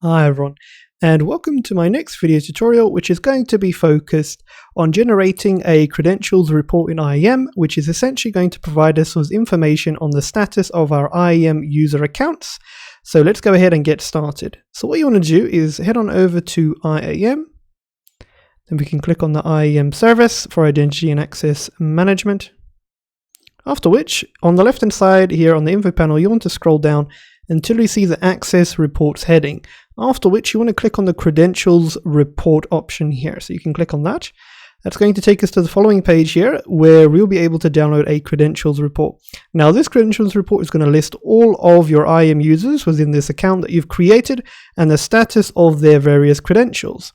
Hi everyone, and welcome to my next video tutorial, which is going to be focused on generating a credentials report in IAM, which is essentially going to provide us with information on the status of our IAM user accounts. So let's go ahead and get started. So what you want to do is head on over to IAM, then we can click on the IAM service for identity and access management. After which, on the left hand side here on the info panel, you want to scroll down until you see the access reports heading. After which you want to click on the credentials report option here. So you can click on that. That's going to take us to the following page here where we'll be able to download a credentials report. Now this credentials report is going to list all of your IAM users within this account that you've created and the status of their various credentials.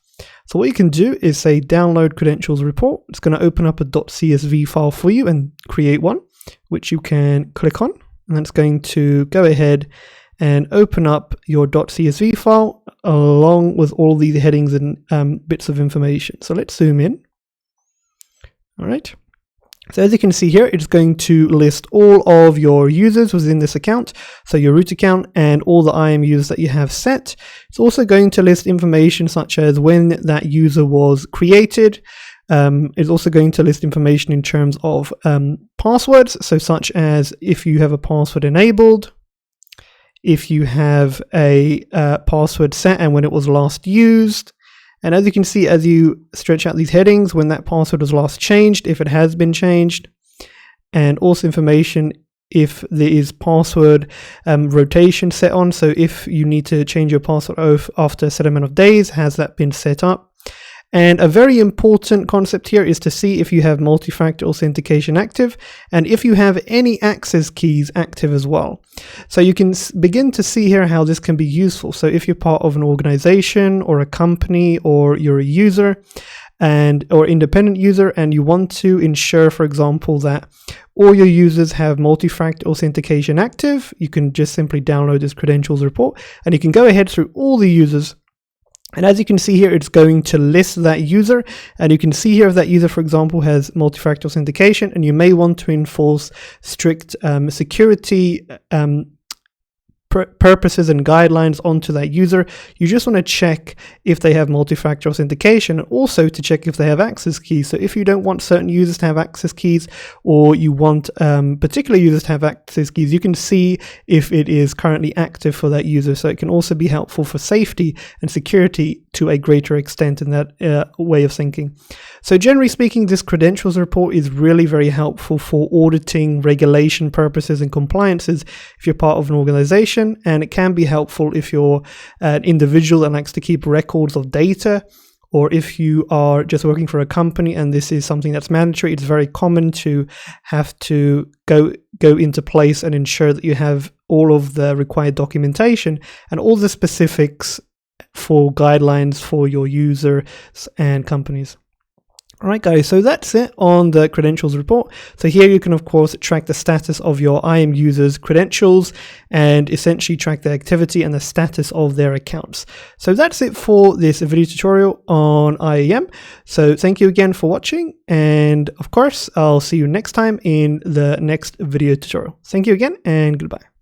So what you can do is say download credentials report. It's going to open up a .csv file for you and create one, which you can click on, and then it's going to go ahead and open up your .csv file along with all the headings and bits of information. So let's zoom in. All right. So as you can see here, it's going to list all of your users within this account. So your root account and all the IAM users that you have set. It's also going to list information such as when that user was created. It's also going to list information in terms of passwords. So such as if you have a password enabled, if you have a password set and when it was last used. And as you can see, as you stretch out these headings, when that password was last changed, if it has been changed, and also information if there is password rotation set on. So if you need to change your password after a set amount of days, has that been set up? And a very important concept here is to see if you have multi-factor authentication active and if you have any access keys active as well. So you can begin to see here how this can be useful. So if you're part of an organization or a company or you're a user or independent user and you want to ensure, for example, that all your users have multi-factor authentication active, you can just simply download this credentials report and you can go ahead through all the users. And as you can see here, it's going to list that user, and you can see here if that user, for example, has multi-factor authentication, and you may want to enforce strict security purposes and guidelines onto that user. You just want to check if they have multi-factor authentication and also to check if they have access keys. So if you don't want certain users to have access keys or you want particular users to have access keys, you can see if it is currently active for that user. So it can also be helpful for safety and security to a greater extent in that way of thinking. So generally speaking, this credentials report is really very helpful for auditing, regulation purposes and compliances if you're part of an organization. And it can be helpful if you're an individual that likes to keep records of data, or if you are just working for a company and this is something that's mandatory. It's very common to have to go into place and ensure that you have all of the required documentation and all the specifics for guidelines for your users and companies. Alright guys, so that's it on the credentials report. So here you can of course track the status of your IAM users' credentials and essentially track the activity and the status of their accounts. So that's it for this video tutorial on IAM. So thank you again for watching, and of course I'll see you next time in the next video tutorial. Thank you again and goodbye.